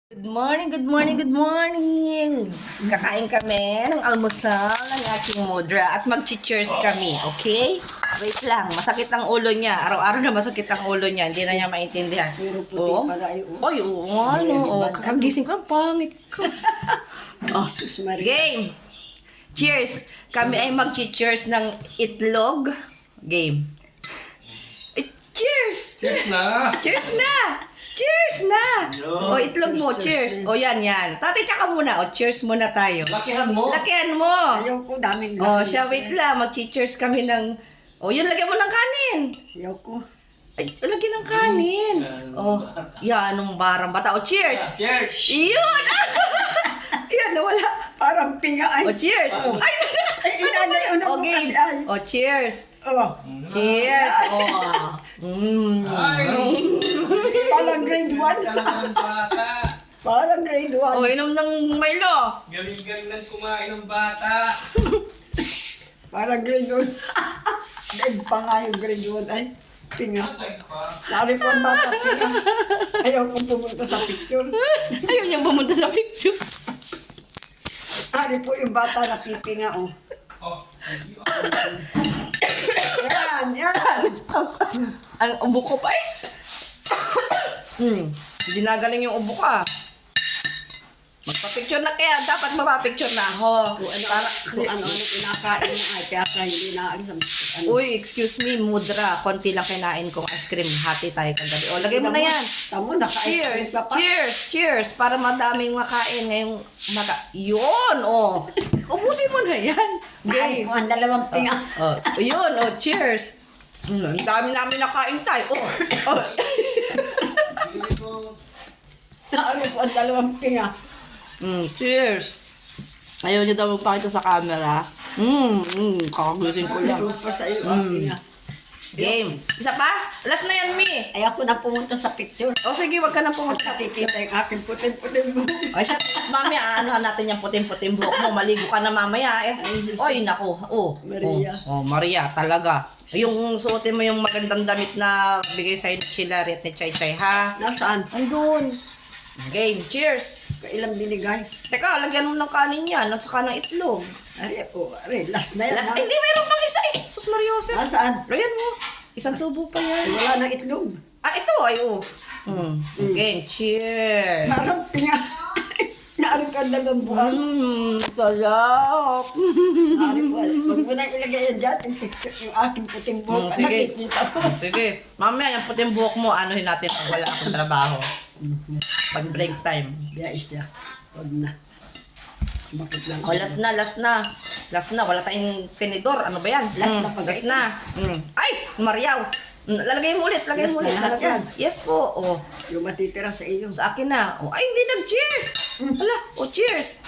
Good morning, good morning, good morning! Kakain kami ng almusal ng aking mudra at mag-cheers kami, okay? Wait lang, masakit ang ulo niya. Araw-araw na masakit ang ulo niya. Hindi na niya maintindihan. Puro puti Oo. pala yun. Ay, oo nga, no. Oh, kakagising ko, ang pangit ko. Oh, Sus Maria. game! Cheers! Kami ay mag-cheers ng itlog. Game. Cheers! Cheers na! Cheers na! Cheers na! O, itlog mo, cheers. O, yan. Tatay, tsaka muna. O, cheers muna tayo. Lakihan mo! Lakihan mo! Ayaw ko, daming O, siya, wait lang. Mag-cheers kami ng... O, yun, lagyan mo ng kanin. Ayaw ko. Ay, lagyan ng kanin. O, yan, anong barang bata. O, cheers! Cheers! Yun! Yan, nawala. Parang pinga ay. O, cheers! Ay, Ay, inanay, ano mo okay. kasi ay. O, cheers! Oh, Cheers! O, Ay! parang grade 1. Ang bata! Parang grade 1. O, inom ng Milo. Galing-galing ng kumain ng bata! Parang grade 1. Grade pa nga yung grade 1 ay. Pinga. Ay, pa. Lari po ang bata, pinga. Ayaw ko pumunta sa picture. Ayaw niya pumunta sa picture. Lari po yung bata na pipinga, oh. Oh, Yan. Ang ubo ko pa eh. Hindi na galing yung ubo ka. Magpa-picture na kaya. Dapat mapapicture na ako. Kung ano-ano kinakain mo ay, kaya ka hindi naalis ang ano. Uy, excuse me, mudra. Konti lang kinain kong ice cream. Hati tayo kagabi. O, lagay mo na yan. Tamo, naka-ice Cheers! ka pa. Cheers! Cheers! Para madaming makain ngayong Yun! O! Ubusin mo na yan. Ay, Game. ang dalawang pinga. Yun! O, cheers! Ang dami namin nakain tayo. Oh. Lari po ang dalawang pinga. Cheers! Ayaw niyo daw magpakita sa camera. Kakagusin ko lang. Meron pa sa iyo ang pinga. Game. Isa pa? Last na yan, Mi. Ay, ako na pumunta sa picture. O sige, wag ka na At pumunta. nakikita yung aking puting-puting buhok. Ay, siya, mami, anuhan natin yung puting-puting buhok mo. Maligo ka na mamaya eh. Ay, Jesus. Oy, naku. Oh, Maria. Oh, Maria, talaga. Yung suotin mo yung magandang damit na bigay sa'yo ni Chilari at ni Chay Chay, ha? Nasaan? Andun. Game. Cheers. Kailang binigay. Teka, lagyan mo ng kanin yan at saka ng itlog. Ay, last na yan. Last, ha? hindi, meron pang isa eh. Sus Mariose. Nasaan? Lagyan mo. Isang subo pa Ay, yan. wala nang itlog. Ah, ito ay oh. Game. Cheers. Parang pinga. Naaring ka dalawang buwan. Sarap. Naaring ko. Huwag mo nang ilagay yan dyan. Yung picture, yung aking puting buhok. Sige. Nakikita ko. Sige. Mamaya yung puting buhok mo, anuhin natin pag wala akong trabaho. Pag break time. Biya isa. Huwag na. Bakit lang? Oh, last na, last na. Last na, wala tayong tinidor. Ano ba yan? Last na pag- Last na. Ay, Mariaw. Lalagay mo ulit, lagay Last mo na ulit. lahat Lagyan. yan. Yes po. Oh, Yung matitira sa iyo. sa akin na. Oh, ay, hindi nag-cheers. Hala, oh, cheers.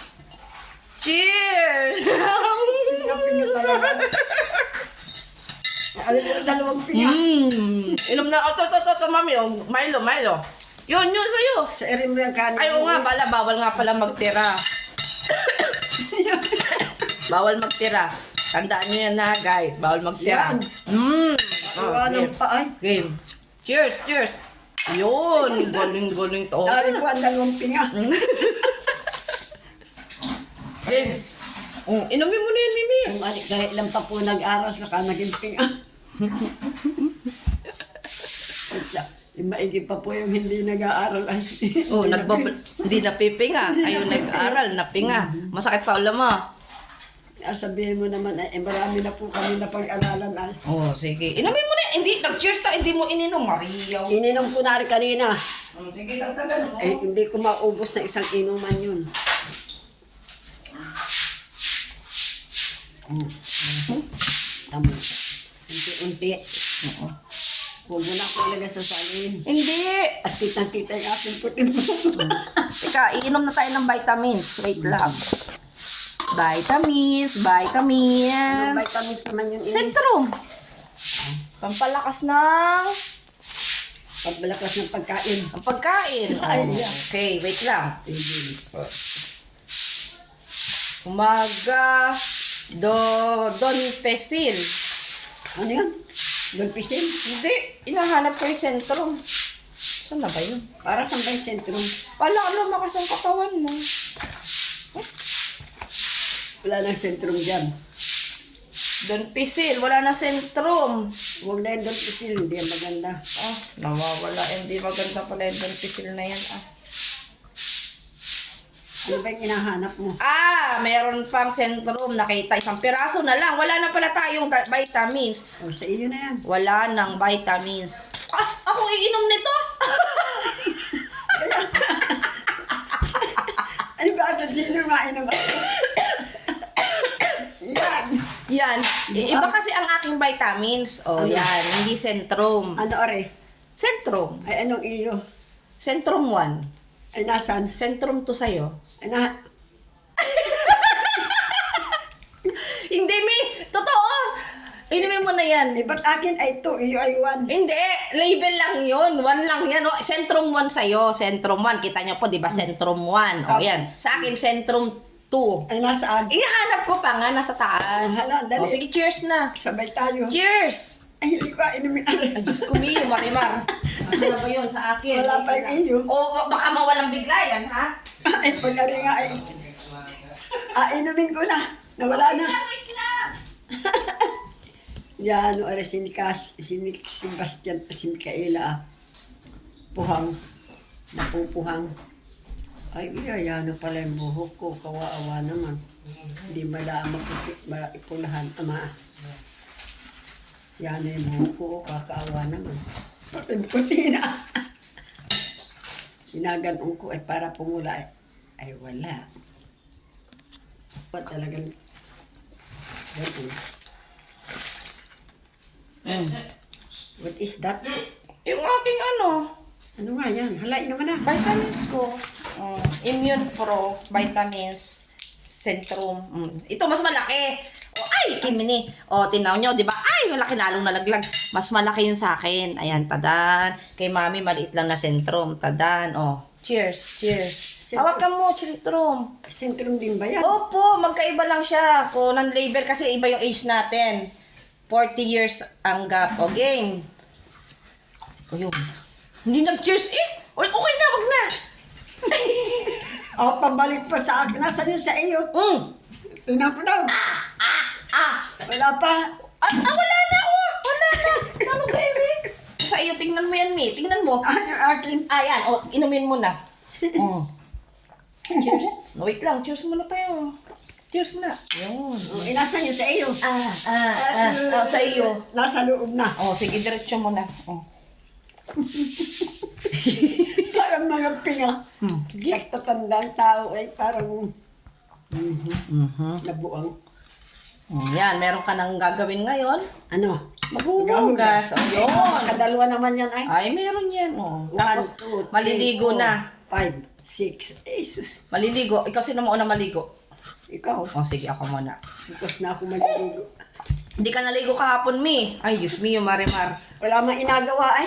Cheers. Yung pinga talaga. Naaring ko dalawang pinga. Inom na. Oh, to, mami. Oh, Milo. Yun, sa'yo. Sa erin mo yung kanin. Ay, oo nga pala, bawal nga pala magtira. Bawal magtira. Tandaan nyo yan na, guys. Bawal magtira. Yan. Oh, Anong game. pa ay? Game. Cheers. Yun. Galing to. Naaring ko ang dalawang pinga. Game. Inumin mo na yan, Mimi. Ang anik dahil lang pa po nag-aral sa naging pinga. Yung maigi pa po yung hindi nag-aaral ay. Oh, hindi napipinga. Ayun, nag-aral, napinga. Masakit pa ulo mo. Sabihin mo naman ay marami na po kami na pag-aralan ay. Oh, sige. Inumin mo na. Hindi, nag-cheers ta. Hindi mo ininom, Maria. Ininom ko na rin kanina. Sige, tagtagan mo. Eh, hindi ko maubos na isang inuman yun. Tama. Unti-unti. Huwag mo na ako ilagay sa salin. Hindi. At kitang-kita yung aking puting buhok. Teka, iinom na tayo ng vitamins. Wait lang. Vitamins. Anong vitamins naman yung Centrum. Pampalakas ng pagbalakas ng pagkain? ang pagkain. Ay, Oh, yeah. okay, wait lang. Sige. Umaga, Don Pesil. Ano yan? Dolpisin? Hindi, hinahanap ko yung Centrum. Saan na ba yun? Para sa may sentrum. Wala, lumakas ang katawan mo. Wala nang sentrum dyan. Don Pisil, wala na sentrum. Huwag na yung Don Pisil, hindi yan maganda. Ah, nawawala. Hindi maganda pala yung Don Pisil na yan. Ah. Ano ba yung hinahanap mo? Ah, meron pang sentrum. Nakita isang piraso na lang. Wala na pala tayong vitamins. O, sa iyo na yan. Wala nang vitamins. Ah, ako iinom nito? Ay, bakit sino mainom ba? Yan. Yan. Iba kasi ang aking vitamins. Oh, Ano? yan. Hindi sentrum. Ano, ore? Sentrum. Ay, anong iyo? Sentrum 1. Ay, nasan? Sentrum 2 sa'yo. Ay, na... Hindi, Mi. Totoo. Inumin mo na yan. Eh, ba't akin ay 2, iyo ay 1? Hindi. Label lang yun. 1 lang yan. Oh, Sentrum 1 sa'yo. Sentrum 1. Kita niyo po, di ba? Sentrum 1. O, yan. Sa akin, Sentrum 2. Ay, nasaan? Ihanap ko pa nga. Nasa taas. Hala, dali. O, sige, cheers na. Sabay tayo. Cheers! Ay, hindi ko inumin. Ay, Diyos ko, Mio, Marimar. Nasa na ba yun sa akin? Wala pa yung iyo. O, baka mawalang bigla yan, ha? Ay, pagkari nga ay... inumin ko na. Nawala na. Wait lang! Yan, ore, si Sebastian, si Micaela. Puhang. Napupuhang. Ay, yan pala yung buhok ko. Kawawa naman. Hindi mala maipulahan. Ama. Yan yung buhok ko. Kakaawa naman. Puti na. Ginaganong ko ay para pumula. Ay, wala. Talagang... What is that? Yung aking ano, Ano nga yan? Halain naman na. vitamins ko. Immune Pro, vitamins, Centrum. Ito mas malaki. O, ay, Kimini. O, tinaw nyo, di ba? Ay, malaki lalong nalaglag. Mas malaki yung sa akin. Ayan, tadan. Kay Mami, maliit lang na Centrum. Tadan. O, cheers, cheers. Hawakan mo, Centrum. Sentrum din ba yan? Opo, magkaiba lang siya. Kung non-label kasi iba yung age natin. 40 years ang gap. O, game. O, yun. Hindi nag-cheers eh. Okay na, wag na. Pabalik pa sa akin. Nasaan yun sa iyo? Tingnan ko daw. Wala pa. Wala na, oh. Wala na. Ano ka, Eri? Sa iyo, tingnan mo yan, Mi. Tingnan mo. Yung akin. Yan. O, inumin mo na. Cheers. No, wait lang. Cheers muna tayo. Cheers muna. Yun. Inasan yun sa iyo? Sa iyo. Nasa loob na. O, sige, diretso mo na. O. Parang mga pinga. Sige. Pagtatandang tao ay parang nabuang. Yan, meron ka nang gagawin ngayon. Ano? Maghuhugas. O, yun. Kadalawa naman yan ay. Ay, meron yan. O. 1, Tapos, 2, 3, maliligo 4, na. 5, 6. Jesus. Maliligo. Ikaw sino mo una maligo? Ikaw. O, sige, ako muna. Bukas na ako maliligo. Hindi ka naligo kahapon, Mi. Ay, Diyos me, yung Marimar. Wala mang inagawa ay.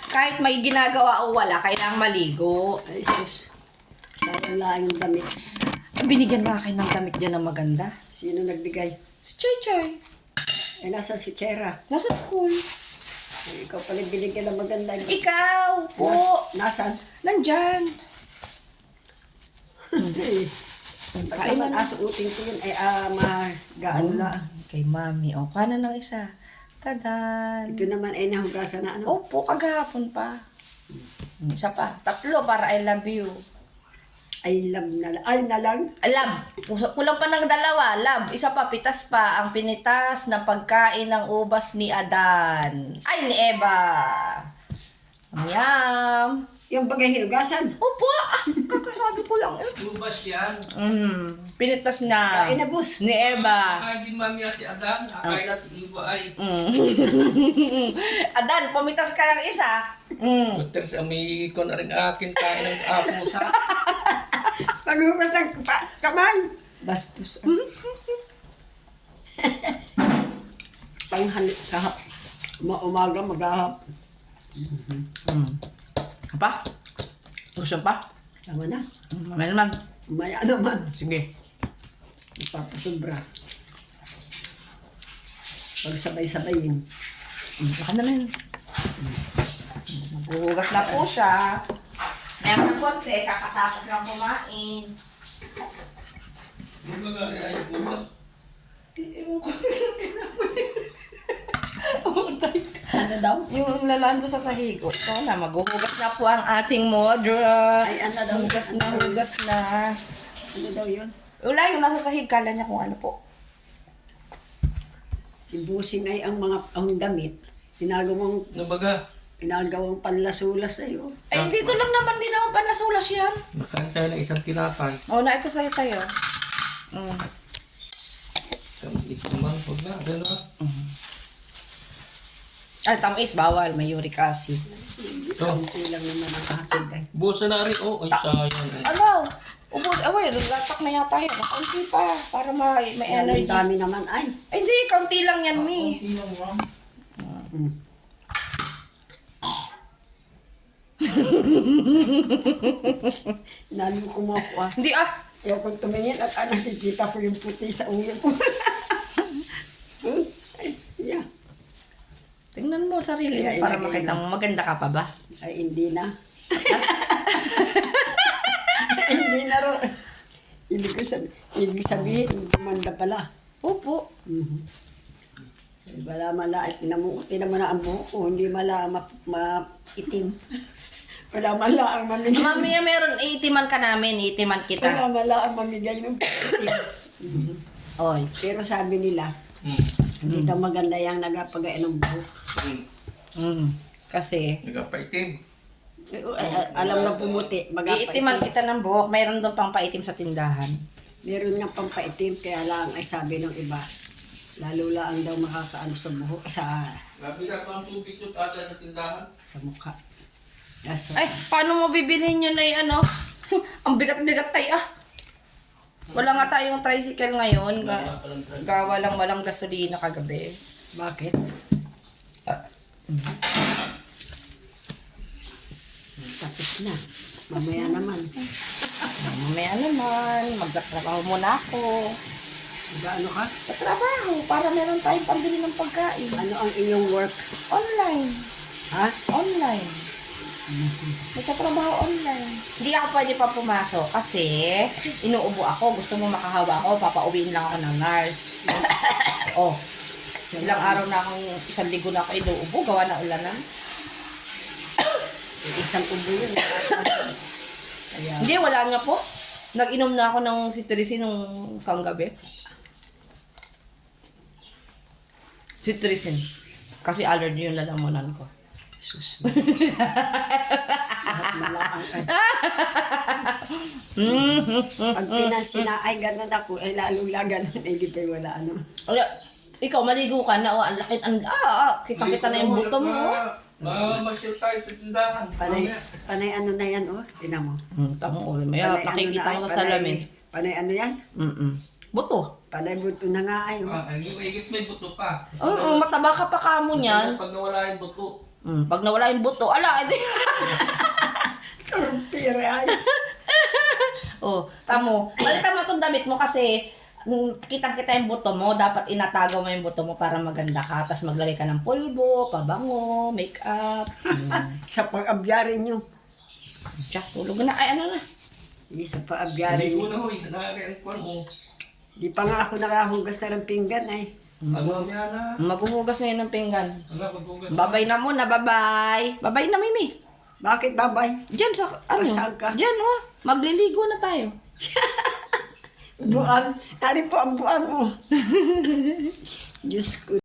Kahit may ginagawa o wala, kailangang maligo. Ay, sus. Sayang lang yung damit. Binigyan nga kayo ng damit dyan na maganda. Sino nagbigay? Si Choy Choy. Ay, nasa si Chera. Nasa school. Ay, ikaw pala binigyan ng maganda. Ikaw po. Nasaan? Nandyan. Pag Kain naman na. asuutin ko yun, ay magaan lang. Kay Mami. O, kanan ng isa. Tadan. Ito naman ay nahugasan na ano. Opo, kagahapon pa. Isa pa. 3 para I love you. Ay, love na lang. Ay, na lang. Love. Kulang pa ng 2. Love. Isa pa, pitas pa. Ang pinitas na pagkain ng ubas ni Adan. Ay, ni Eva. Yum. Yung bagay hinugasan. Opo. Kakasabi ko lang. Lubas yan. Pinitas na. Ay, nabos. Ni Eva. Akain din mami at si Adan. Akain at si Iwa ay. Adan, pumitas ka ng isa. Butter sa may ko na rin akin kain ng apo sa. Paghugas ng kamay. Bastos. Panghalik kahap. Umaga, maghahap. Apa? Gusto pa? Tama na. Mamaya naman. Umaya naman. Sige. Ipapasobra. Pag sabay-sabayin. Baka na rin. Maghuhugas na po siya. Mamaya ng konti, kakatapos lang kumain. Kumbaga, ay, kumbaga. Ano daw? Yung lalando sa sahigo. Ito na, maghuhugas na po ang ating modra. Ay, ano daw? Hugas na, hugas na. Ano daw yun? Wala yung nasa sahig, kala niya kung ano po. Si Busing ay ang damit. Kumbaga, Ginagawang panlasulas sa'yo. Ay, dito lang naman din ako panasulas yan. nakain tayo ng isang tinapay. Oo na, ito sa'yo tayo. Tamis naman, huwag na. Gano'n. Ay, tamis, bawal. May uric acid. Ito. Kunti lang naman ang akin ay. Busa na rin. Oh, ay, sayang. Ano? Ubus, away, latak na yata yun. Kaunti pa, para may Ang energy. dami naman ay. Ay, hindi, kaunti lang yan, Mi. Kunti lang, ma'am. Naluko mo ako ah. Hindi, Kaya kung tumingin at nakikita ko yung puti sa ulo ko. Ay, yeah. Tingnan mo sarili mo Ay, para ilagay makita mo. Maganda ka pa ba? Ay, hindi na. Hindi na ro. Ibig sabihin, gumanda pala. Opo. Wala mala, tinan mo na ang buhok ko, hindi mala maitim. Wala mala ang mamigay. Mamaya meron, iitiman ka namin, iitiman Wala kita. mala ang mamigay ng itim. Oy. Pero sabi nila, hindi daw maganda yung nagapagain ng buhok. Kasi, Nagapaitim. Alam na pumuti, iitiman kita ng buhok, mayroon doon pang paitim sa tindahan. Meron nga pampaitim, kaya lang ay sabi ng iba, lalo lang daw makakaano sa buhok, Nabila ko ang tubig ko ata sa tindahan. sa mukha. Yes, Ay, paano mo bibilhin yun ay ano? Ang bigat-bigat tayo Wala nga tayong tricycle ngayon. Gawa lang walang gasolina kagabi. bakit? Tapos na. Mamaya naman. Mamaya naman, magtatrabaho muna ako. Gaano ka? Sa trabaho, para meron tayong pambili ng pagkain. Ano ang inyong work? Online. Ha? Online. Nagtatrabaho online. Hindi ako pwede pa pumasok kasi inuubo ako. Gusto mo makahawa ako, papauwiin lang ako ng nurse. Oh, ilang araw na akong, isang linggo na ako inuubo, gawa na ulanan. Isang ubo yun. Kaya, Hindi, wala nga po. Nag-inom na ako ng citricin nung isang gabi. Citricin. Kasi allergy yung lalamunan ko. sus. Lahat malaang ay. Pag pinasina ay gano'n ako, ay lalo lang gano'n. Ay di pa wala ano. Wala, ikaw maligo ka na, ang laki, kita-kita na yung buto mo. Masyal tayo sa tindahan. Panay ano na yan, oh. Tinan mo. Tamo, maya, nakikita ko sa salamin. Panay ano yan? Buto. Panay buto na nga ay, oh. Ang higit may buto pa. Oo, mataba ka pa kamo niyan. Pag nawala yung buto. Pag nawala yung buto, edi. Turpire ay. Oh, tamo. Balikan mo itong damit mo kasi kitang-kita yung buto mo. Dapat inatago mo yung buto mo para maganda ka. Tapos maglagay ka ng pulbo, pabango, makeup. Sa pag-abyarin nyo. Tiyak, tulog na. Ay, ano na. Hindi sa pag-abyarin Hindi ko nyo. na hoy. Nakakain ko mo. Di pa nga ako nakahugas na ng pinggan ay. Ano yan na? Maghuhugas na yun ng pinggan. Wala, maghugas. Babay na muna, babay. Babay na, Mimi. Bakit babay? Diyan sa, ano? Saan ka? Diyan, oh. Magliligo na tayo. Buang. Nari po ang buang mo. Diyos ko.